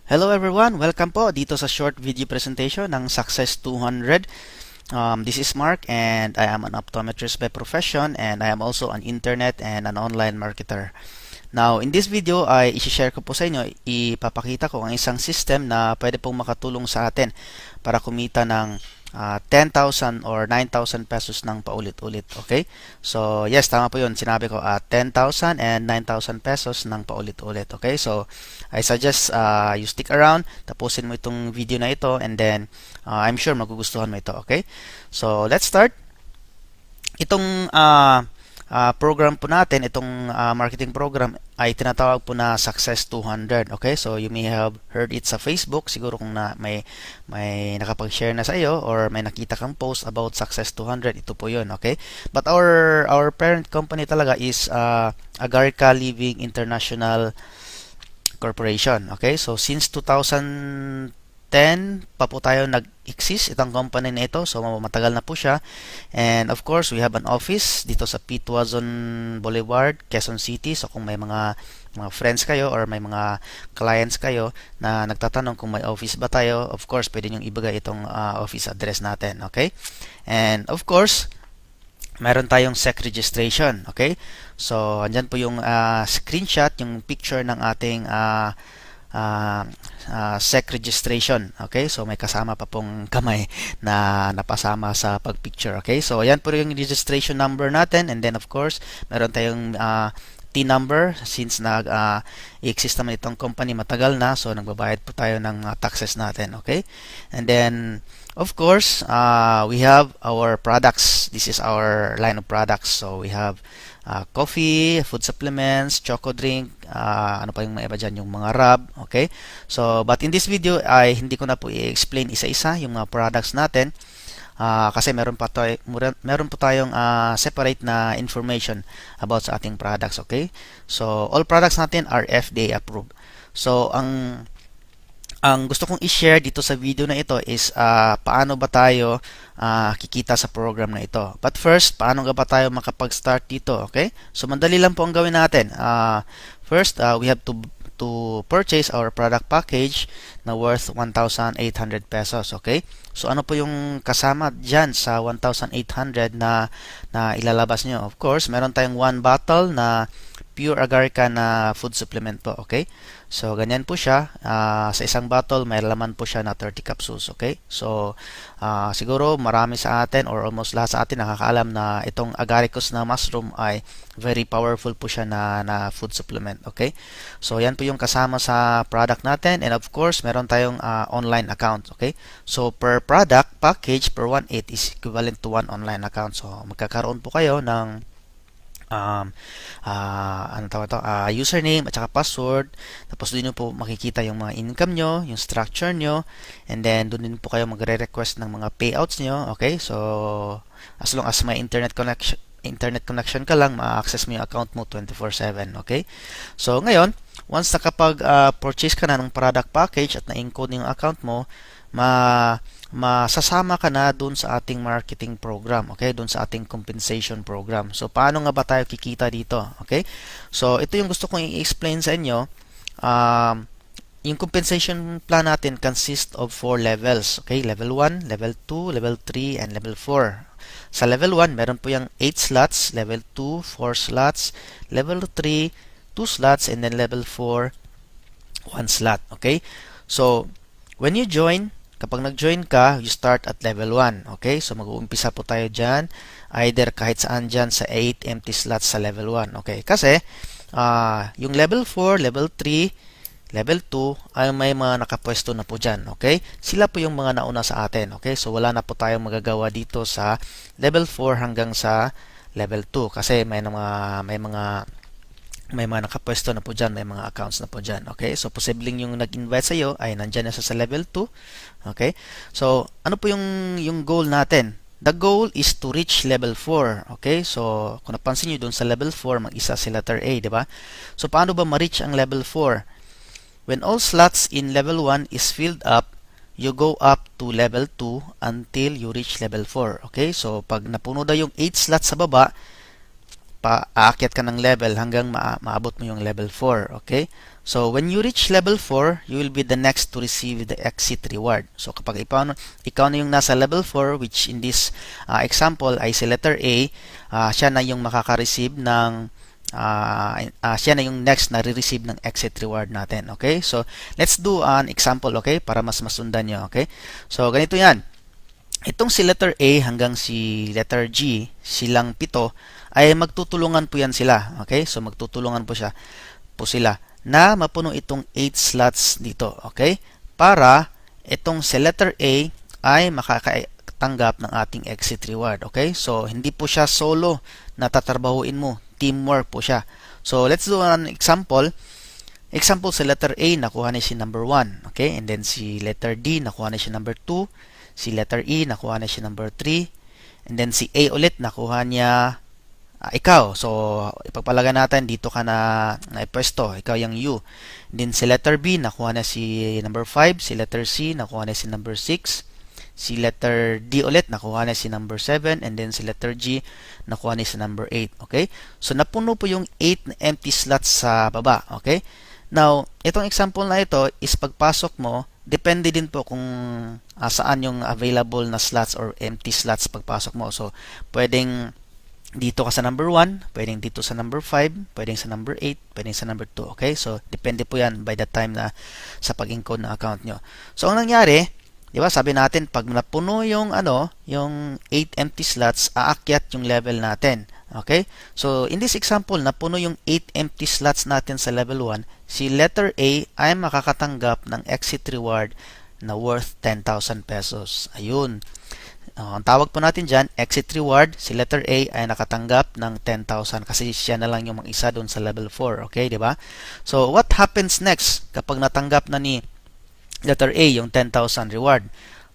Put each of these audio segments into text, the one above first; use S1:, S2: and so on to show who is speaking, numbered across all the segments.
S1: Hello everyone! Welcome po dito sa short video presentation ng Success 200. This is Mark and I am an optometrist by profession and I am also an internet and an online marketer. Now, in this video ay i-share ko po sa inyo, ipapakita ko ang isang system na pwede pong makatulong sa atin para kumita ng 10,000 or 9,000 pesos ng paulit-ulit. Okay? So, yes, tama po yun. Sinabi ko 10,000 and 9,000 pesos ng paulit-ulit. Okay? So, I suggest you stick around, tapusin mo itong video na ito and then I'm sure magugustuhan mo ito. Okay? So, let's start. Itong program po natin, itong marketing program ay tinatawag po na Success 200. Okay? So you may have heard it sa Facebook, siguro kung may nakapag-share na sa iyo or may nakita kang post about Success 200, ito po 'yon, okay? But our parent company talaga is Agarica Living International Corporation. Okay? So since 2010 pa po tayo nag-exist itong company na ito. So matagal na po siya. And of course, we have an office dito sa P. Tuazon Boulevard, Quezon City. So kung may mga friends kayo or may mga clients kayo na nagtatanong kung may office ba tayo, of course, pwede nyo ibigay itong office address natin. Okay? And of course, meron tayong SEC registration. Okay? So andyan po yung screenshot, yung picture ng ating SEC registration. Okay? So may kasama pa pong kamay na napasama sa pagpicture. Okay? So ayan po yung registration number natin and then of course, meron tayong T number since i-exist naman itong company matagal na, so nagbabayad po tayo ng taxes natin. Okay? And then of course, we have our products. This is our line of products. So we have coffee, food supplements, choco drink, ano pa yung mga iba dyan, yung mga rub, okay? So, but in this video, ay hindi ko na po i-explain isa-isa yung mga products natin kasi meron po tayong separate na information about sa ating products, okay? So, all products natin are FDA approved. So, ang gusto kong i-share dito sa video na ito is paano ba tayo kikita sa program na ito. But first, paano nga ba tayo makapag-start dito? Okay? So, mandali lang po ang gawin natin. First, we have to purchase our product package na worth 1,800 pesos. Okay? So, ano po yung kasama dyan sa 1,800 na ilalabas nyo? Of course, meron tayong 1 bottle na pure Agarica na food supplement po, okay? So, ganyan po siya. Sa isang bottle, may laman po siya na 30 capsules, okay? So, siguro marami sa atin or almost lahat sa atin nakakaalam na itong agaricus na mushroom ay very powerful po siya na food supplement, okay? So, yan po yung kasama sa product natin and of course, meron tayong online account, okay? So, per product package, per 1.8 is equivalent to 1 online account. So, magkakaroon po kayo ng username at saka password, tapos doon nyo po makikita yung mga income nyo, yung structure nyo, and then doon din po kayo magre-request ng mga payouts nyo. Okay, so as long as may internet connection ka lang, ma-access mo yung account mo 24/7. Okay, so ngayon once nakapag purchase ka na ng product package at na-encode yung account mo, masasama ka na dun sa ating marketing program, okay? Dun sa ating compensation program. So, paano nga ba tayo kikita dito? Okay? So, ito yung gusto kong i-explain sa inyo. Yung compensation plan natin consists of 4 levels. Okay? Level 1, Level 2, Level 3, and Level 4. Sa Level 1, meron po yung 8 slots. Level 2, 4 slots. Level 3, 2 slots. And then Level 4, 1 slot. Okay? So, when you join, kapag nag-join ka, you start at level 1. Okay? So, mag-uumpisa po tayo dyan. Either kahit saan dyan sa 8 empty slots sa level 1. Okay? Kasi, yung level 4, level 3, level 2, ay may mga nakapwesto na po dyan. Okay? Sila po yung mga nauna sa atin. Okay? So, wala na po tayong magagawa dito sa level 4 hanggang sa level 2. Kasi may mga nakapwesto na po dyan, may mga accounts na po dyan. Okay? So, posibleng yung nag-invite sa iyo ay nandyan na sa level 2. Okay? So, ano po yung goal natin? The goal is to reach level 4. Okay? So, kung napansin nyo doon sa level 4, mag-isa si letter A, di ba? So, paano ba ma-reach ang level 4? When all slots in level 1 is filled up, you go up to level 2 until you reach level 4. Okay? So, pag napuno na yung 8 slots sa baba, aakyat ka ng level hanggang maabot mo yung level 4. Okay? So, when you reach level 4, you will be the next to receive the exit reward. So, kapag ikaw na yung nasa level 4, which in this example ay si letter A, siya na yung makaka-receive ng siya na yung next na re-receive ng exit reward natin. Okay? So, let's do an example, okay? Para mas masundan nyo, okay? So, ganito yan. Itong si letter A hanggang si letter G, silang 7, ay magtutulungan po yan sila. Okay? So, magtutulungan po sila na mapuno itong 8 slots dito. Okay? Para itong si letter A ay makakatanggap ng ating exit reward. Okay? So, hindi po siya solo na tatrabahuin mo. Teamwork po siya. So, let's do an example. Example, sa letter A, nakuha niya si number 1. Okay? And then si letter D, nakuha niya si number 2. Si letter E, nakuha niya si number 3. And then si A ulit, nakuha niya ikaw. So, ipagpalaga natin, dito ka na pwesto. Ikaw yung U. And then si letter B, nakuha na si number 5. Si letter C, nakuha na si number 6. Si letter D ulit, nakuha na si number 7. And then si letter G, nakuha na si number 8. Okay? So, napuno po yung 8 na empty slots sa baba. Okay? Now, itong example na ito is pagpasok mo, depende din po kung saan yung available na slots or empty slots pagpasok mo. So, pwedeng dito ka sa number 1, pwedeng dito sa number 5, pwedeng sa number 8, pwedeng sa number 2. Okay? So, depende po yan by the time na sa pag-encode ng account nyo. So, ang nangyari, di ba, sabi natin, pag napuno yung, yung 8 empty slots, aakyat yung level natin. Okay? So, in this example, napuno yung 8 empty slots natin sa level 1, si letter A ay makakatanggap ng exit reward na worth 10,000 pesos. Ayun. Ang tawag po natin dyan, exit reward, si letter A ay nakatanggap ng 10,000 kasi siya na lang yung mag-isa doon sa level 4. Okay, di ba? So, what happens next kapag natanggap na ni letter A yung 10,000 reward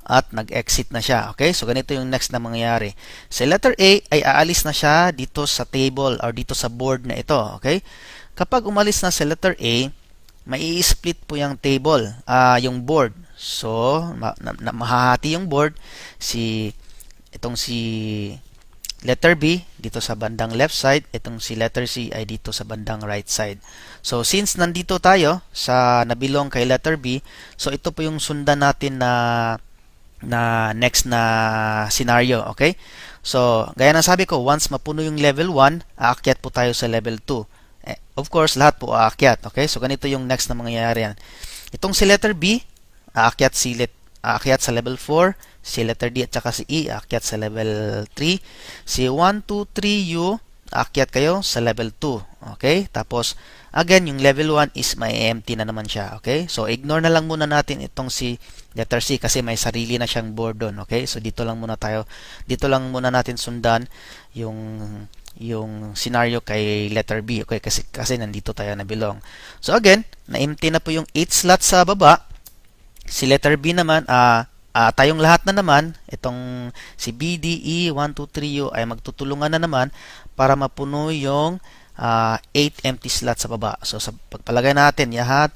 S1: at nag-exit na siya? Okay, so ganito yung next na mangyayari. Si letter A ay aalis na siya dito sa table or dito sa board na ito. Okay, kapag umalis na si letter A, mai-split po yung table, yung board. So, mahahati yung board. Itong si letter B dito sa bandang left side, itong si letter C ay dito sa bandang right side. So, since nandito tayo sa nabilong kay letter B, so ito po yung sundan natin na next na scenario. Okay? So, gaya ng sabi ko, once mapuno yung level 1, aakyat po tayo sa level 2. Of course, lahat po aakyat. Okay? So, ganito yung next na mangyayari yan. Itong si letter B, aakyat sa level 4. Si letter D at saka si E, aakyat sa level 3. Si 1, 2, 3, U, aakyat kayo sa level 2. Okay? Tapos, again, yung level 1 is may empty na naman siya. Okay? So, ignore na lang muna natin itong si letter C kasi may sarili na siyang board doon. Okay? So, dito lang muna natin sundan yung scenario kay letter B. Okay? Kasi nandito tayo nabilong. So, again, na-empty na po yung 8 slots sa baba. Si letter B naman, tayong lahat na naman, itong si B, D, E, 1, 2, 3, U ay magtutulungan na naman para mapuno yung 8 empty slots sa baba. So, sa pagpalagay natin, lahat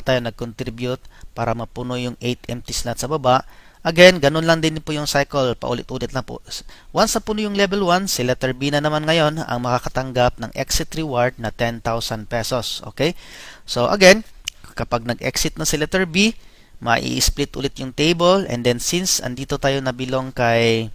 S1: tayo nag-contribute para mapuno yung 8 empty slots sa baba. Again, ganun lang din po yung cycle, paulit-ulit na po. Once napuno yung level 1, si letter B na naman ngayon ang makakatanggap ng exit reward na 10,000 pesos. Okay? So, again, kapag nag-exit na si letter B, mai-split ulit yung table, and then since andito tayo nabilong kay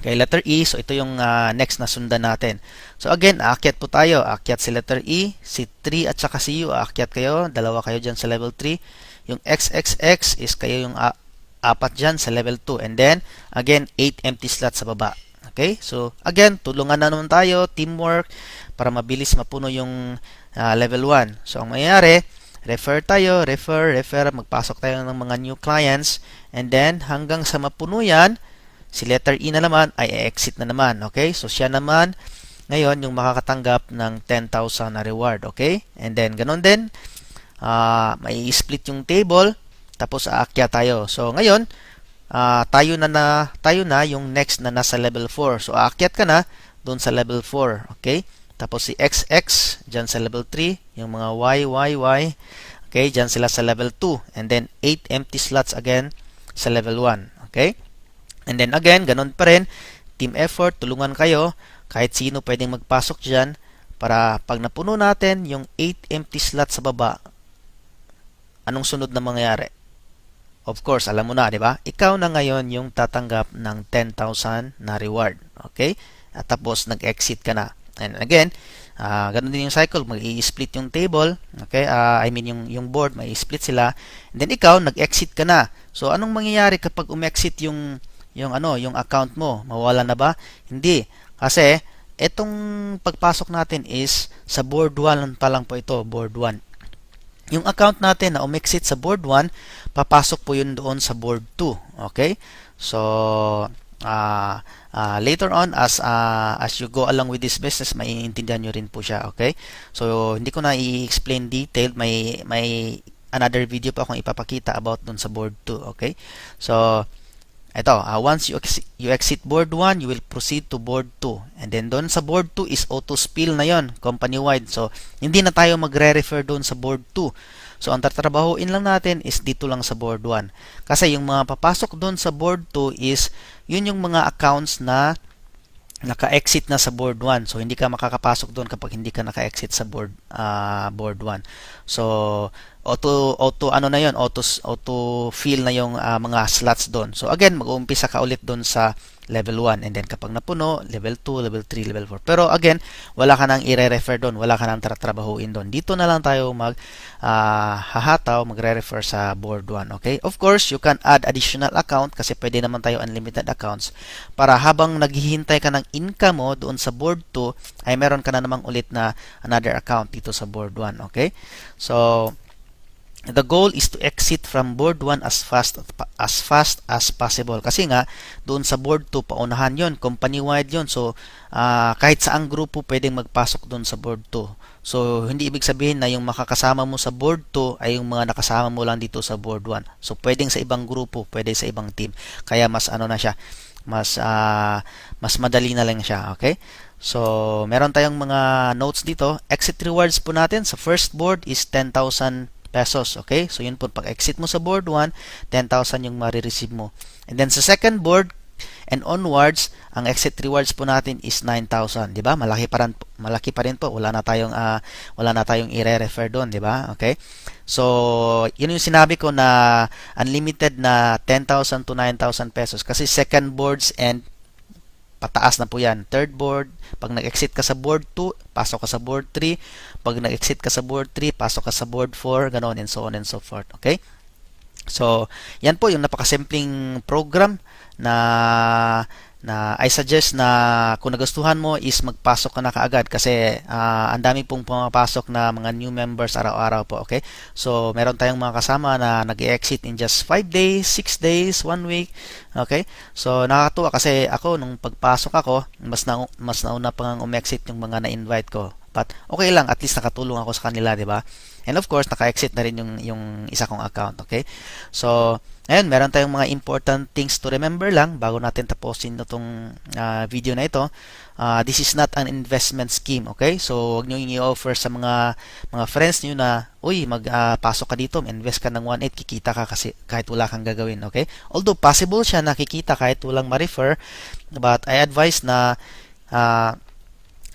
S1: letter E, so ito yung next na sundan natin. So again, aakyat po tayo. Aakyat si letter E, si 3 at saka si U, aakyat kayo. Dalawa kayo dyan sa level 3. Yung XXX is kayo yung 4 dyan sa level 2. And then, again, 8 empty slots sa baba. Okay? So, again, tulungan na naman tayo, teamwork, para mabilis mapuno yung level 1. So, ang mayayari, refer tayo, magpasok tayo ng mga new clients, and then hanggang sa mapuno yan, si letter E na naman ay exit na naman. Okay? So, siya naman ngayon yung makakatanggap ng 10,000 na reward. Okay? And then, ganun din, may split yung table, tapos aakyat tayo. So, ngayon, tayo na yung next na nasa level 4. So, aakyat ka na doon sa level 4. Okay? Tapos si XX, dyan sa level 3. Yung mga Y. Okay, dyan sila sa level 2. And then, 8 empty slots again sa level 1. Okay? And then again, ganun pa rin. Team effort, tulungan kayo. Kahit sino pwedeng magpasok dyan para pag napuno natin yung 8 empty slots sa baba, anong sunod na mangyayari? Of course, alam mo na, di ba? Ikaw na ngayon yung tatanggap ng 10,000 na reward. Okay? At tapos, nag-exit ka na. And again, ganun din yung cycle. Mag-i-split yung table. Okay? I mean, yung board, may-split sila. And then, ikaw, nag-exit ka na. So, anong mangyayari kapag umexit yung account mo? Mawala na ba? Hindi. Kasi, itong pagpasok natin is sa board 1 pa lang po ito. Board 1. Yung account natin na umexit sa board 1, papasok po yun doon sa board 2. Okay? So, later on, as you go along with this business, maiintindihan nyo rin po siya. Okay? So, hindi ko na i-explain detailed. May another video pa akong ipapakita about doon sa board 2. Okay? So, ito, once you exit board 1, you will proceed to board 2. And then doon sa board 2 is auto spill na yon, company-wide. So, hindi na tayo magre-refer doon sa board 2. So, ang tatrabahuin lang natin is dito lang sa board 1. Kasi yung mga papasok doon sa board 2 is, yun yung mga accounts na naka-exit na sa board 1. So, hindi ka makakapasok doon kapag hindi ka naka-exit sa board 1. So, auto fill na yung mga slots doon. So again, mag-uumpisa ka ulit doon sa level 1, and then kapag napuno, level 2, level 3, level 4. Pero again, wala ka nang i-refer doon, wala ka nang tatrabahuin doon. Dito na lang tayo hahataw, magre-refer sa board 1. Okay? Of course, you can add additional account kasi pwede naman tayo unlimited accounts para habang naghihintay ka ng income mo doon sa board 2, ay meron ka na namang ulit na another account dito sa board 1. Okay? So, the goal is to exit from board 1 as fast as possible. Kasi nga, doon sa board 2, paunahan yon, company-wide yon. So, kahit saang grupo pwedeng magpasok doon sa board 2. So, hindi ibig sabihin na yung makakasama mo sa board 2 ay yung mga nakasama mo lang dito sa board 1. So, pwedeng sa ibang grupo, pwede sa ibang team. Kaya mas mas madali na lang siya. Okay? So, meron tayong mga notes dito. Exit rewards po natin sa first board is 10,000 pesos. Okay? So, yun po. Pag exit mo sa board 1, 10,000 yung marireceive mo. And then, sa second board and onwards, ang exit rewards po natin is 9,000. Diba? Malaki pa rin po. Wala na tayong i-refer doon. Diba? Okay? So, yun yung sinabi ko na unlimited na 10,000 to 9,000 pesos. Kasi second boards and pataas na po yan. Third board, pag nag-exit ka sa board 2, pasok ka sa board 3. Pag nag-exit ka sa board 3, pasok ka sa board 4, ganoon and so on and so forth. Okay? So, yan po yung napakasimpleng program na I suggest na kung nagustuhan mo is magpasok ka na kaagad kasi ang dami pong pumapasok na mga new members araw-araw po. Okay? So, meron tayong mga kasama na nag-exit in just 5 days, 6 days, 1 week. Okay? So, nakakatuwa kasi ako, nung pagpasok ako, mas nauna pang umexit yung mga na-invite ko. But, okay lang, at least nakatulong ako sa kanila, di ba? And of course, naka-exit na rin yung isa kong account. Okay? So, ayun, meron tayong mga important things to remember lang bago natin tapusin itong video na ito. This is not an investment scheme, okay? So, wag niyo i-offer sa mga friends niyo na, uy, pasok ka dito, invest ka ng 1.8, kikita ka kasi kahit wala kang gagawin, okay? Although possible siya na kikita kahit walang ma-refer, but I advise na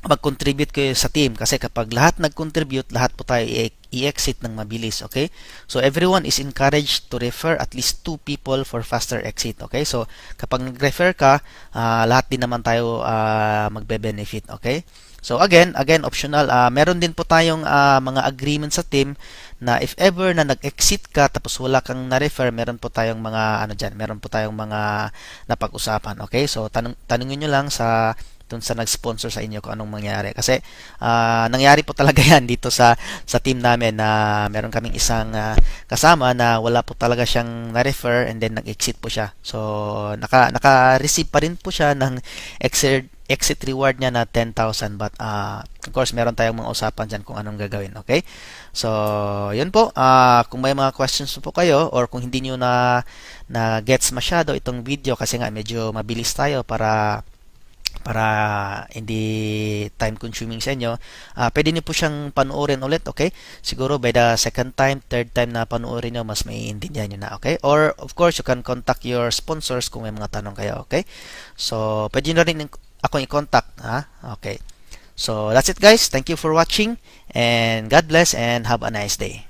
S1: mag-contribute kayo sa team kasi kapag lahat nag-contribute, lahat po tayo i-exit ng mabilis, okay? So, everyone is encouraged to refer at least 2 people for faster exit, okay? So, kapag nag-refer ka, lahat din naman tayo magbe-benefit, okay? So, again, optional. Meron din po tayong mga agreement sa team na if ever na nag-exit ka tapos wala kang na-refer, meron po tayong mga napag-usapan, okay? So, tanungin nyo lang dun sa nag-sponsor sa inyo kung anong mangyari. Kasi nangyari po talaga yan dito sa team namin na meron kaming isang kasama na wala po talaga siyang na-refer and then nag-exit po siya. So, naka-receive pa rin po siya ng exit reward niya na 10,000 but of course, meron tayong mga usapan dyan kung anong gagawin. Okay? So, yun po. Kung may mga questions po kayo or kung hindi nyo na gets masyado itong video kasi nga medyo mabilis tayo para hindi time consuming sa inyo, pwede niyo po siyang panoorin ulit, okay? Siguro by the second time, third time na panoorin niyo, mas maiintindihan niyo na, okay? Or of course, you can contact your sponsors kung may mga tanong kayo, okay? So, pwede niyo rin akong i-contact, ha? Okay. So that's it guys. Thank you for watching and God bless and have a nice day.